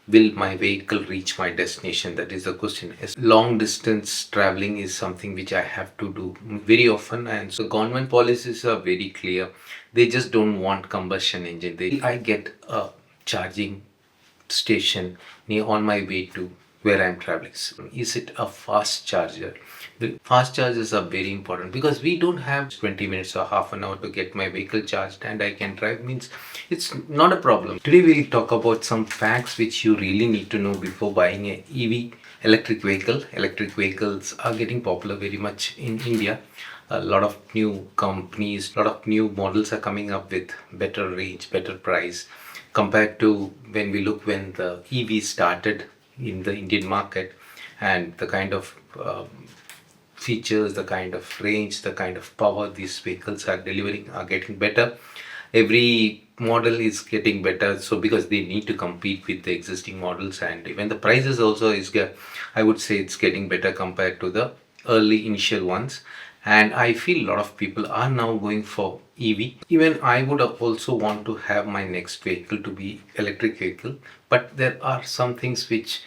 will my vehicle reach my destination? That is the question. Long distance traveling is something which I have to do very often, and so government policies are very clear. They just don't want combustion engine. I get a charging station near on my way to where I'm traveling. So is it a fast charger? The fast chargers are very important because we don't have 20 minutes or half an hour to get my vehicle charged and I can drive, means it's not a problem. Today we'll talk about some facts which you really need to know before buying a EV electric vehicle. Electric vehicles are getting popular very much in India. A lot of new companies, a lot of new models are coming up with better range, better price compared to when the EV started in the Indian market, and the kind of features, the kind of range, the kind of power these vehicles are delivering are getting better. Every model is getting better, so because they need to compete with the existing models, and even the prices also I would say it's getting better compared to the early initial ones. And I feel a lot of people are now going for EV. Even I would also want to have my next vehicle to be electric vehicle, but there are some things which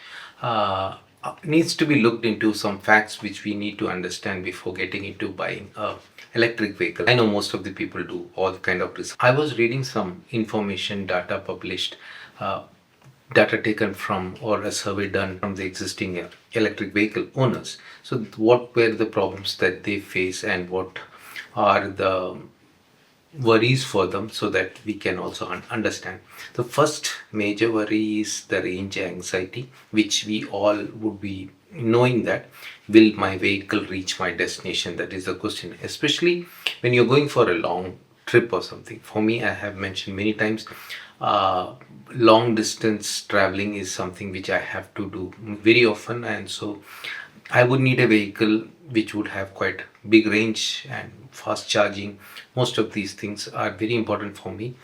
needs to be looked into, some facts which we need to understand before getting into buying a electric vehicle. I know most of the people do all kind of research. I was reading some information data published, uh, data taken from or a survey done from the existing electric vehicle owners. So what were the problems that they face and what are the worries for them, so that we can also understand. The first major worry is the range anxiety, which we all would be knowing that will my vehicle reach my destination? That is the question, especially when you're going for a long trip or something. For me, I have mentioned many times, uh, long distance traveling is something which I have to do very often, and so I would need a vehicle which would have quite big range and fast charging. Most of these things are very important for me.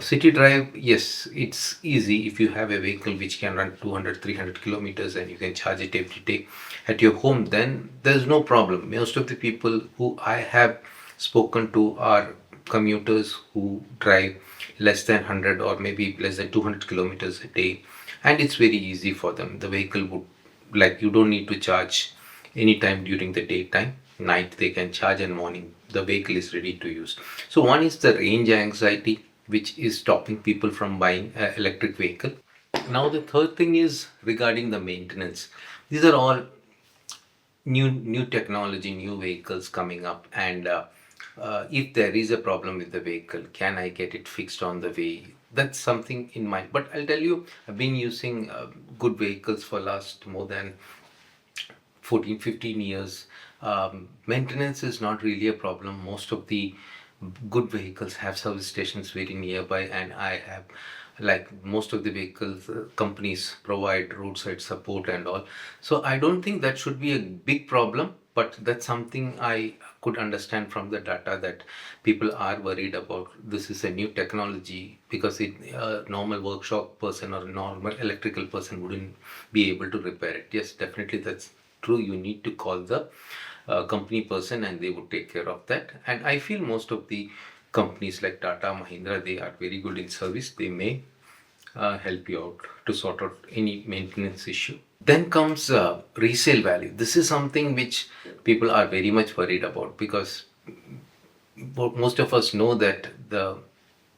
City drive, yes, it's easy if you have a vehicle which can run 200, 300 kilometers and you can charge it every day at your home, then there's no problem. Most of the people who I have spoken to are commuters who drive less than 100 or maybe less than 200 kilometers a day, and it's very easy for them. The vehicle would, like, you don't need to charge anytime during the daytime. Night they can charge, and morning the vehicle is ready to use. So one is the range anxiety, which is stopping people from buying an electric vehicle. Now the third thing is regarding the maintenance. These are all new technology, new vehicles coming up, and if there is a problem with the vehicle, can I get it fixed on the way? That's something in mind. But I'll tell you, I've been using good vehicles for last more than 14, 15 years. Maintenance is not really a problem. Most of the good vehicles have service stations very nearby, and I have, like, most of the vehicles companies provide roadside support and all. So I don't think that should be a big problem, but that's something I could understand from the data, that people are worried about. This is a new technology, because a normal workshop person or a normal electrical person wouldn't be able to repair it. Yes, definitely that's true. You need to call the company person and they would take care of that. And I feel most of the companies like Tata, Mahindra, they are very good in service. They may help you out to sort out any maintenance issue. Then comes resale value. This is something which people are very much worried about, because most of us know that the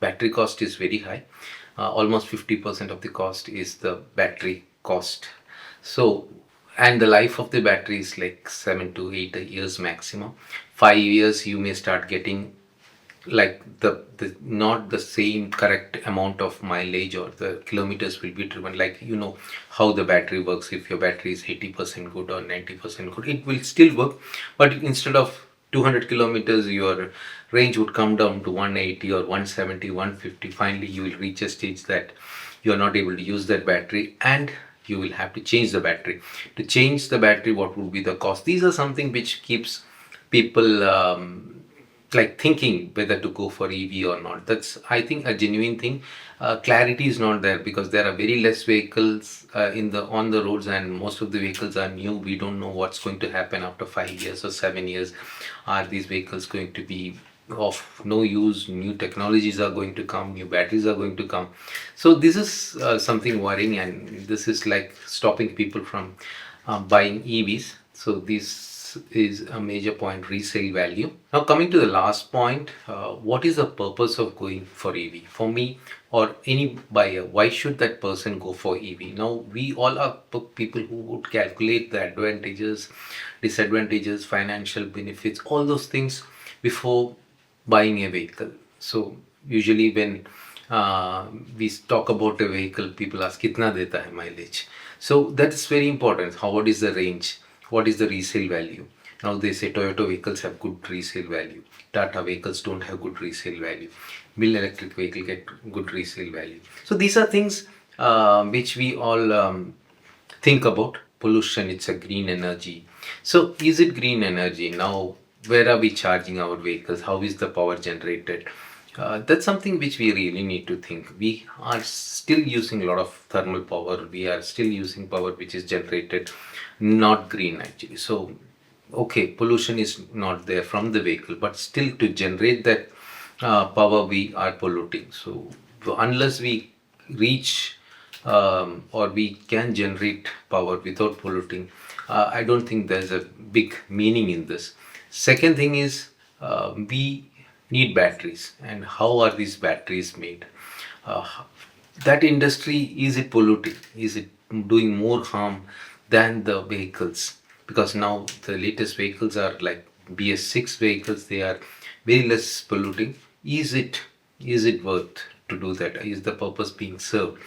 battery cost is very high. Almost 50% of the cost is the battery cost. So, and the life of the battery is like 7 to 8 years maximum. 5 years you may start getting like the not the same correct amount of mileage, or the kilometers will be driven. Like, you know how the battery works. If your battery is 80% good or 90% good, it will still work, but instead of 200 kilometers, your range would come down to 180 or 170, 150. Finally you will reach a stage that you are not able to use that battery, and you will have to change the battery. To change the battery, what would be the cost? These are something which keeps people like thinking whether to go for EV or not. That's, I think, a genuine thing. Clarity is not there because there are very less vehicles in the on the roads, and most of the vehicles are new. We don't know what's going to happen after 5 years or 7 years. Are these vehicles going to be of no use. New technologies are going to come, new batteries are going to come. So this is something worrying, and this is like stopping people from buying EVs. So this is a major point, resale value. Now coming to the last point, what is the purpose of going for EV? For me or any buyer, why should that person go for EV? Now we all are people who would calculate the advantages, disadvantages, financial benefits, all those things before buying a vehicle. So usually when we talk about a vehicle, people ask kitna deta hai mileage. So that's very important. What is the range? What is the resale value? Now they say Toyota vehicles have good resale value. Tata vehicles don't have good resale value. Mill electric vehicle get good resale value. So these are things which we all think about. Pollution, it's a green energy. So is it green energy? Now where are we charging our vehicles? How is the power generated? That's something which we really need to think. We are still using a lot of thermal power. We are still using power which is generated not green actually. So okay, pollution is not there from the vehicle, but still to generate that power we are polluting. So unless we reach or we can generate power without polluting, I don't think there's a big meaning in this. Second thing is we need batteries, and how are these batteries made? Uh, that industry, is it polluting? Is it doing more harm than the vehicles? Because now the latest vehicles are like BS6 vehicles, they are very less polluting. Is it worth to do that? Is the purpose being served?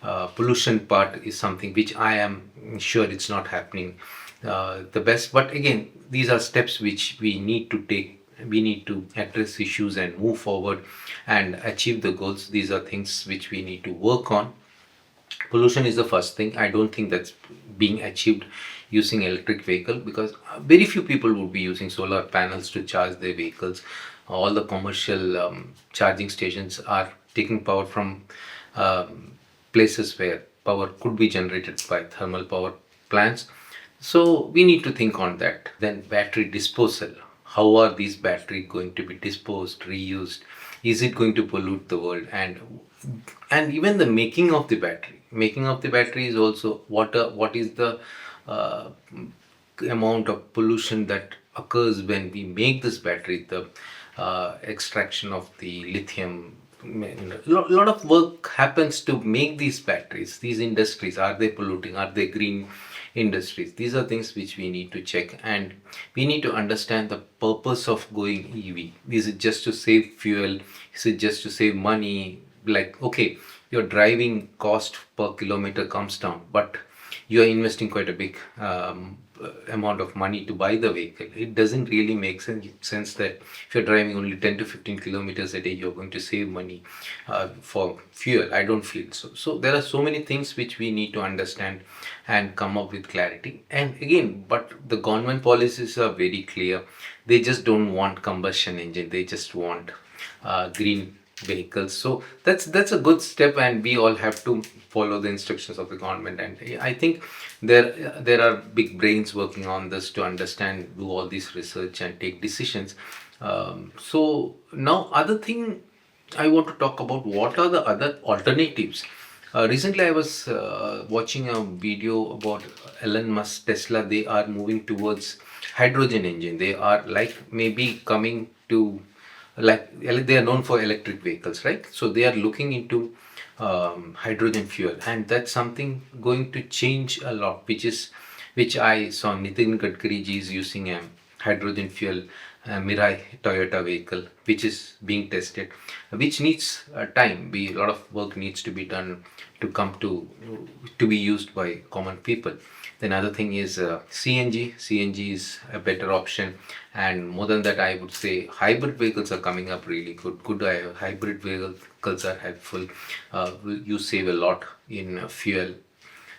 Pollution part is something which I am sure it's not happening the best. But again, these are steps which we need to take. We need to address issues and move forward and achieve the goals. These are things which we need to work on. Pollution is the first thing. I don't think that's being achieved using electric vehicle, because very few people would be using solar panels to charge their vehicles. All the commercial charging stations are taking power from places where power could be generated by thermal power plants. So we need to think on that. Then battery disposal. How are these battery going to be disposed, reused? Is it going to pollute the world? And even the making of the battery. Making of the battery is also what is the uh, amount of pollution that occurs when we make this battery, the extraction of the lithium. Lot of work happens to make these batteries. These industries, are they polluting? Are they green industries? These are things which we need to check, and we need to understand the purpose of going EV. Is it just to save fuel? Is it just to save money? Like, okay, your driving cost per kilometer comes down, but you are investing quite a big amount of money to buy the vehicle. It doesn't really make sense that if you're driving only 10 to 15 kilometers a day, you're going to save money for fuel. I don't feel so. So there are so many things which we need to understand and come up with clarity. And again, but the government policies are very clear. They just don't want combustion engine. They just want green vehicles. So that's a good step, and we all have to follow the instructions of the government. And I think there are big brains working on this to understand, do all this research and take decisions. So now other thing I want to talk about, what are the other alternatives. Recently I was watching a video about Elon Musk Tesla. They are moving towards hydrogen engine. They are like maybe coming to, like they are known for electric vehicles, right? So they are looking into hydrogen fuel, and that's something going to change a lot, which I saw Nitin Gadkari ji is using a hydrogen fuel Mirai Toyota vehicle, which is being tested, which needs time. A lot of work needs to be done to come to be used by common people. Then other thing is CNG. CNG is a better option, and more than that, I would say hybrid vehicles are coming up really good. Hybrid vehicles are helpful. You save a lot in fuel.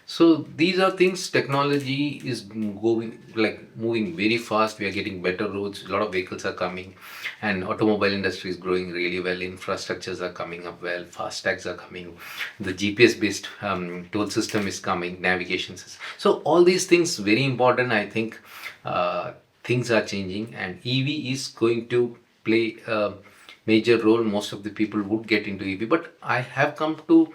So these are things. Technology is moving very fast. We are getting better roads. A lot of vehicles are coming, and automobile industry is growing really well. Infrastructures are coming up well. Fast tags are coming. The GPS based toll system is coming. Navigation system. So all these things very important. I think things are changing, and EV is going to play a major role, most of the people would get into EV. But I have come to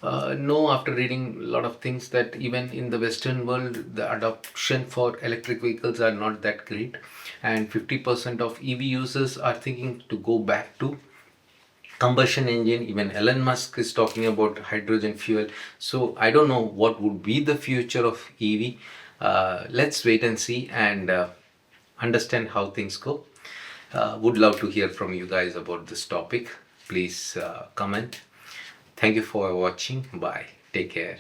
know after reading a lot of things that even in the Western world, the adoption for electric vehicles are not that great, and 50% of EV users are thinking to go back to combustion engine. Even Elon Musk is talking about hydrogen fuel. So I don't know what would be the future of EV. Let's wait and see and understand how things go. Would love to hear from you guys about this topic. Please comment. Thank you for watching. Bye. Take care.